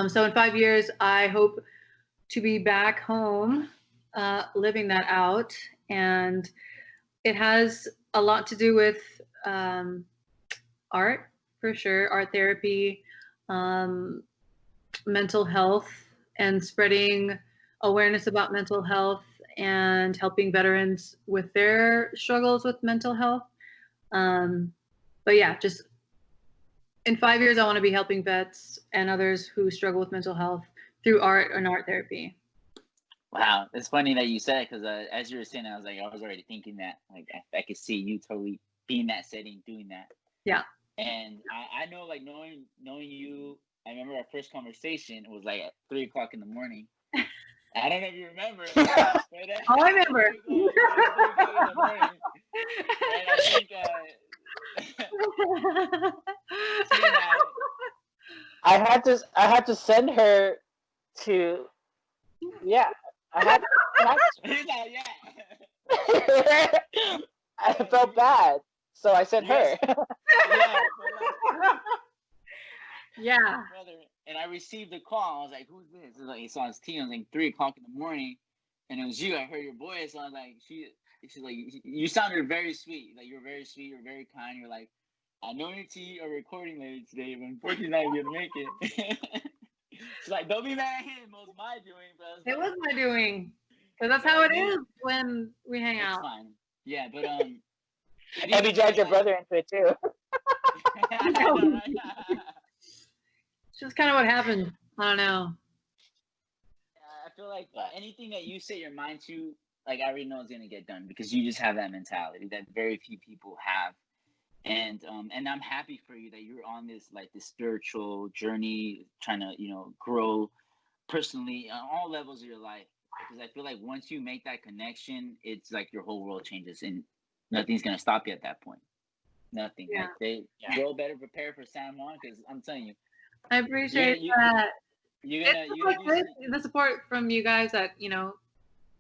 So in 5 years, I hope to be back home, living that out. And it has a lot to do with art, for sure, art therapy, mental health, and spreading awareness about mental health and helping veterans with their struggles with mental health. But yeah, just in 5 years, I want to be helping vets and others who struggle with mental health through art and art therapy. Wow, it's funny that you said it, because as you were saying, I was already thinking that. Like, I could see you totally being in that setting, doing that. Yeah. And I know, like, knowing you, I remember our first conversation. It was like at 3:00 in the morning. I don't know if you remember. Oh, I remember. 3:00 in the morning. And I think I had to send her to. Yeah, I had I felt bad, so I sent her. Yeah. Brother, and I received a call. I was like, "Who's this?" Like, he saw his team. I was like 3:00 in the morning, and it was you. I heard your voice. I was like, she's like, you sounded very sweet. Like, you're very sweet. You're very kind. You're like, I know you're a recording later today, but unfortunately, not gonna make it. She's like, don't be mad at him. It was my doing, but it was my doing, because that's how it is when we hang out. It's fine. Yeah, but and you dragged your brother into it too. I know, right? It's just kind of what happened. I don't know. I feel like anything that you set your mind to, like, I already know it's gonna get done, because you just have that mentality that very few people have. And I'm happy for you that you're on this spiritual journey, trying to grow personally on all levels of your life. Because I feel like once you make that connection, it's like your whole world changes, and nothing's gonna stop you at that point. Nothing. Yeah. Like, go better prepare for San Juan, because I'm telling you, I appreciate that. You're gonna the support from you guys that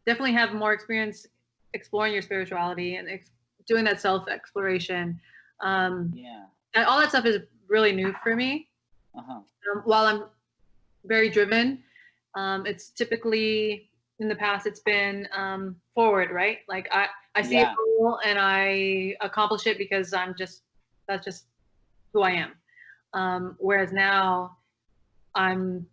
definitely have more experience exploring your spirituality and doing that self exploration. All that stuff is really new for me. While I'm very driven, it's typically in the past it's been forward, right? Like I see a goal and I accomplish it because that's just who I am. Whereas now I'm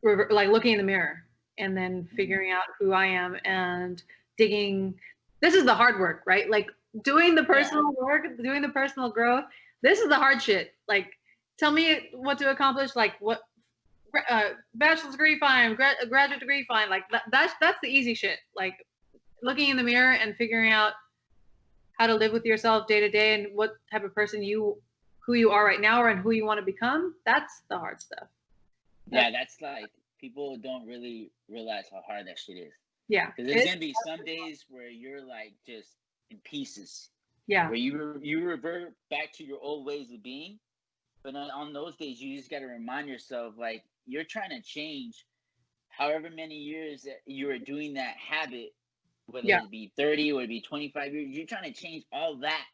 like looking in the mirror and then figuring out who I am and digging. This is the hard work, right? Like doing the personal work, doing the personal growth. This is the hard shit. Like, tell me what to accomplish. Like, what bachelor's degree, fine. Graduate degree, fine. Like that's the easy shit. Like looking in the mirror and figuring out how to live with yourself day to day and what type of person who you are right now and who you want to become. That's the hard stuff. That's like, people don't really realize how hard that shit is. Yeah. Because there's gonna be some days where you're like just in pieces. Yeah. Where you revert back to your old ways of being. But on those days, you just got to remind yourself, like, you're trying to change however many years that you are doing that habit, whether it be 30 or it be 25 years. You're trying to change all that.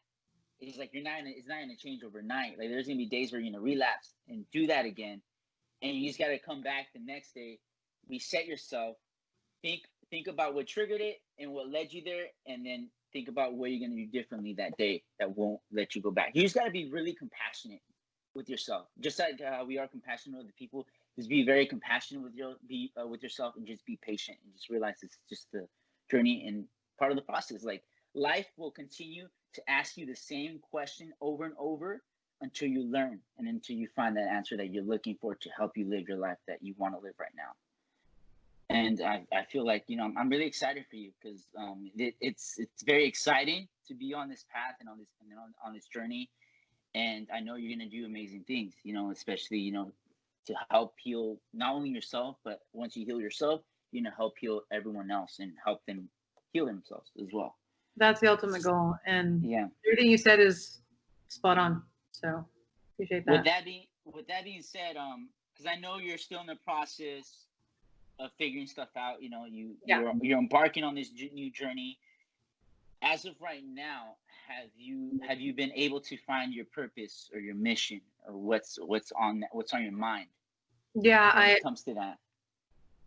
It's like it's not going to change overnight. Like, there's going to be days where you're going to relapse and do that again. And you just got to come back the next day, reset yourself, think think about what triggered it and what led you there, and then think about what you're going to do differently that day that won't let you go back. You just got to be really compassionate with yourself, just like we are compassionate with the people. Just be very compassionate with with yourself, and just be patient, and just realize it's just the journey and part of the process. Like, life will continue to ask you the same question over and over until you learn and until you find that answer that you're looking for to help you live your life that you want to live right now. And I feel like, you know, I'm really excited for you, because it's very exciting to be on this path and on this journey. And I know you're going to do amazing things, you know, especially, you know, to help heal not only yourself, but once you heal yourself, you're going to help heal everyone else and help them heal themselves as well. That's the ultimate goal. And Yeah, everything you said is spot on. So appreciate that. With that being said, because I know you're still in the process of figuring stuff out, you know, you're embarking on this new journey. As of right now, have you been able to find your purpose or your mission, or what's on your mind? Yeah, when it comes to that.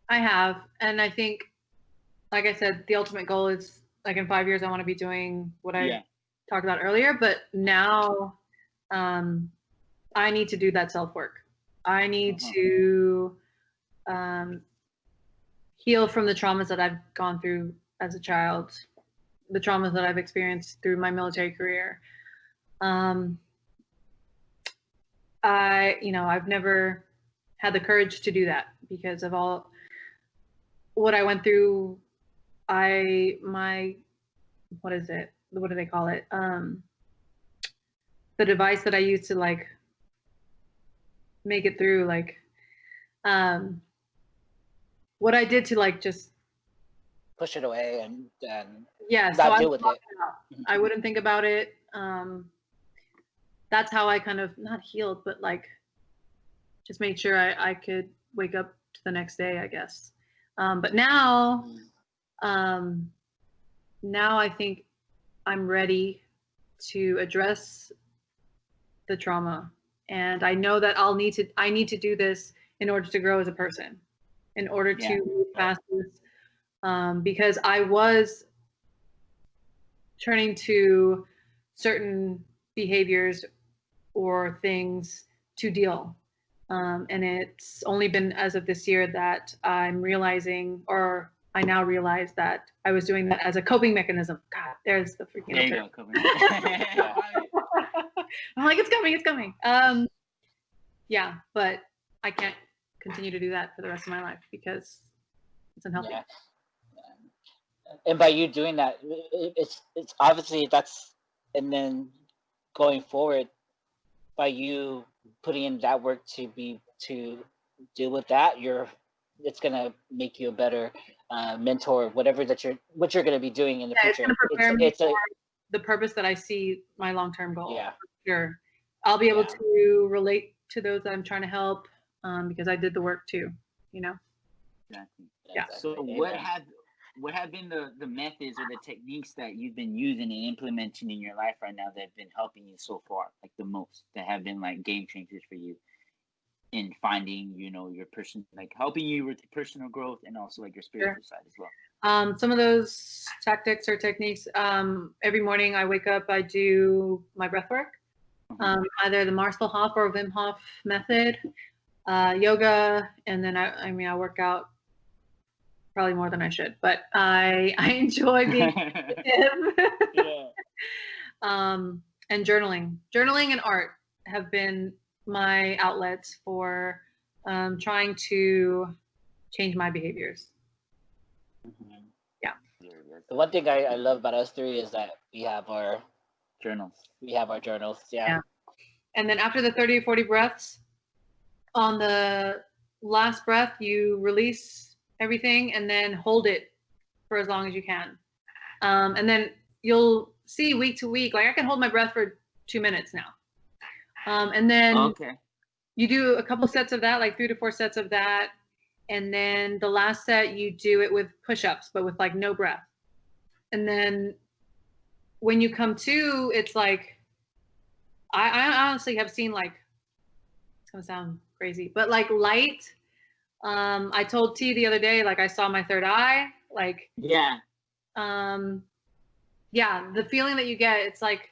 I have, and I think, like I said, the ultimate goal is, like, in 5 years I want to be doing what I talked about earlier. But now, I need to do that self work. I need to heal from the traumas that I've gone through as a child, the traumas that I've experienced through my military career. I've never had the courage to do that because of all what I went through. What is it? What do they call it? The device that I used to, like, make it through, like, what I did to, like, just push it away and not deal with it. I wouldn't think about it. That's how I kind of not healed, but, like, just made sure I could wake up to the next day, I guess. But now I think I'm ready to address the trauma, and I know that I need to do this in order to grow as a person, in order to move past this, because I was turning to certain behaviors or things to deal. And it's only been as of this year that I'm realizing, or I now realize, that I was doing that as a coping mechanism. God, there's the freaking. There you go, coping. I'm like, it's coming. Yeah, but I can't continue to do that for the rest of my life because it's unhealthy. Yeah. And by you doing that, it's obviously that's, and then going forward, by you putting in that work to deal with that, it's gonna make you a better mentor, whatever what you're gonna be doing in the future. It's gonna prepare me for the purpose that I see my long-term goal. Yeah, for sure. I'll be able to relate to those that I'm trying to help, because I did the work too. You know. Exactly. Yeah. So what have been the methods or the techniques that you've been using and implementing in your life right now that have been helping you so far, like the most, that have been like game changers for you in finding, you know, your person, like helping you with personal growth and also like your spiritual side as well? Some of those tactics or techniques, every morning I wake up, I do my breath work, either the Marcel Hoff or Wim Hof method, yoga, and then I work out probably more than I should, but I enjoy being and journaling and art have been my outlets for trying to change my behaviors. Yeah. The one thing I love about us three is that we have our journals. Yeah. And then after the 30 or 40 breaths, on the last breath, you release everything and then hold it for as long as you can. And then you'll see week to week, like I can hold my breath for 2 minutes now. And then you do a couple sets of that, like 3 to 4 sets of that. And then the last set, you do it with push-ups, but with like no breath. And then when you come to, it's like, I honestly have seen, like, it's gonna sound crazy, but like light. I told T the other day, like I saw my third eye. Like, Yeah. Yeah, the feeling that you get, it's like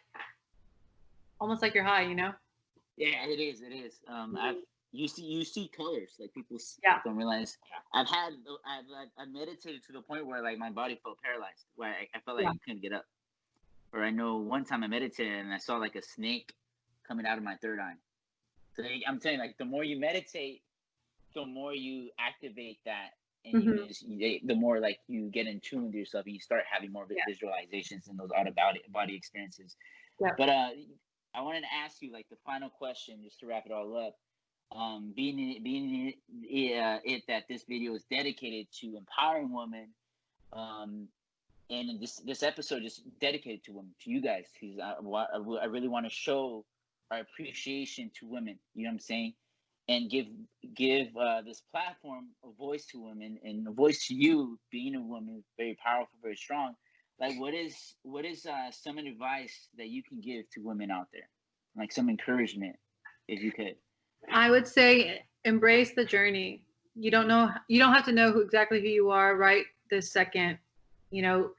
almost like you're high, you know? Yeah, it is. It is. You see colors like people Yeah. don't realize. I've meditated to the point where like my body felt paralyzed, where I felt like I couldn't get up. Or I know one time I meditated and I saw like a snake coming out of my third eye. So I'm saying, like, the more you meditate, the more you activate that, and the more like you get in tune with yourself, and you start having more visualizations and those out of body experiences. Yeah. But I wanted to ask you, like, the final question, just to wrap it all up. Being that this video is dedicated to empowering women, and this episode is dedicated to women, to you guys, because I really want to show our appreciation to women. You know what I'm saying? And give this platform a voice to women, and a voice to you, being a woman, very powerful, very strong. Like, what is some advice that you can give to women out there, like some encouragement, if you could? I would say embrace the journey. You don't have to know exactly who you are right this second. You know,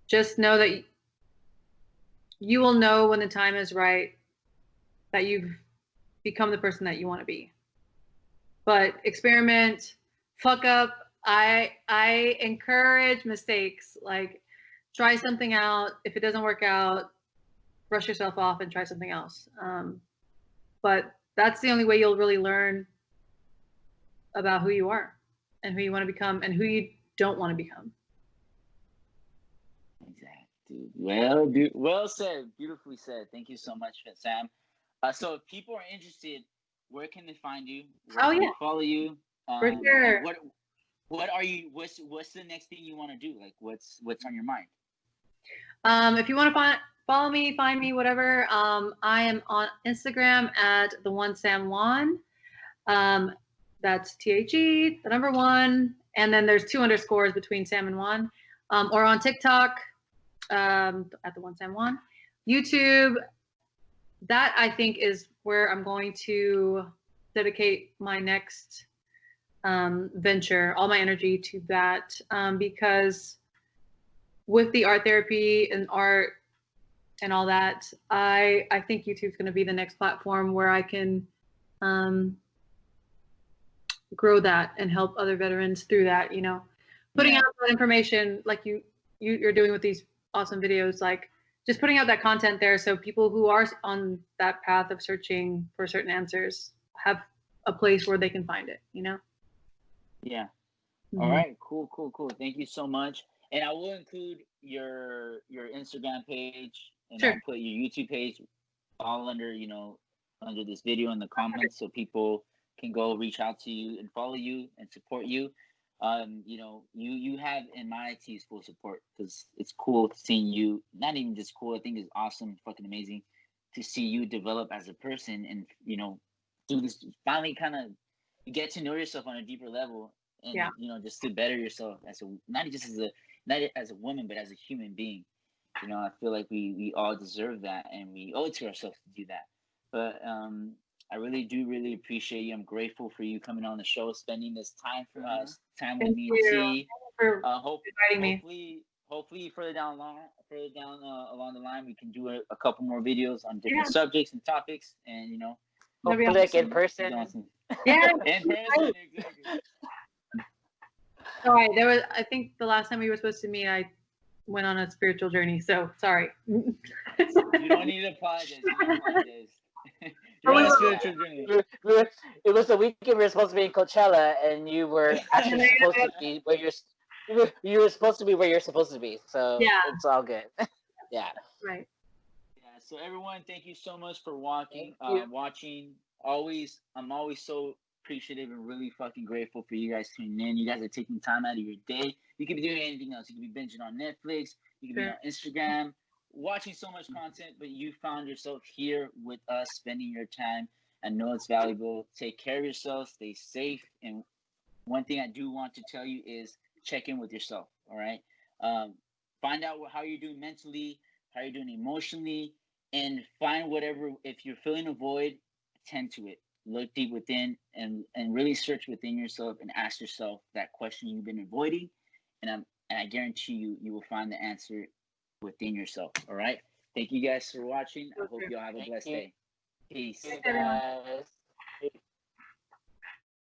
just know that you will know when the time is right that you've become the person that you want to be. But experiment, fuck up. I encourage mistakes. Like, try something out. If it doesn't work out, brush yourself off and try something else. But that's the only way you'll really learn about who you are and who you want to become and who you don't want to become. Exactly. Well said. Beautifully said. Thank you so much, Sam. So if people are interested, where can they find you? Where can they follow you? For sure. What's the next thing you want to do? Like, what's on your mind? If you want to follow me, find me, whatever. I am on Instagram at the one Sam Juan. That's THE, the number 1, and then there's 2 underscores between Sam and Juan. Or on TikTok, at the one Sam Juan. YouTube, that I think is where I'm going to dedicate my next venture, all my energy to that, because with the art therapy and art and all that, I think YouTube's going to be the next platform where I can grow that and help other veterans through that. You know, putting out that information like you're doing with these awesome videos, like just putting out that content there, so people who are on that path of searching for certain answers have a place where they can find it. You know. Yeah. All right. Cool. Thank you so much. And I will include your Instagram page, and I'll put your YouTube page all under this video in the comments, so people can go reach out to you and follow you and support you. You have MIT's full support, because it's cool seeing you. Not even just cool, I think it's awesome, fucking amazing to see you develop as a person, and do this, finally kind of get to know yourself on a deeper level, and just to better yourself not as a woman, but as a human being. I feel like we all deserve that, and we owe it to ourselves to do that. But I really appreciate you. I'm grateful for you coming on the show, spending this time for us, time with me and T. Hopefully further down along the line, we can do a couple more videos on different subjects and topics, and hopefully like in person. Yeah, in person, exactly. All right, I think the last time we were supposed to meet, I went on a spiritual journey, so sorry. You don't need to apologize. You're on a spiritual journey. It was the weekend we were supposed to be in Coachella, and you were actually supposed to be where you were supposed to be where you're supposed to be. So it's all good. Yeah. Right. Yeah. So everyone, thank you so much for watching. I'm always so appreciative and really fucking grateful for you guys tuning in. You guys are taking time out of your day. You could be doing anything else. You could be binging on Netflix. You could be on Instagram, watching so much content, but you found yourself here with us, spending your time. I know it's valuable. Take care of yourself. Stay safe. And one thing I do want to tell you is check in with yourself. All right. Find out how you're doing mentally, how you're doing emotionally, and find whatever. If you're feeling a void, tend to it. Look deep within and really search within yourself and ask yourself that question you've been avoiding, and I guarantee you will find the answer within yourself. All right. Thank you guys for watching. I hope you all have a blessed day. Peace. Thanks, everyone. Guys.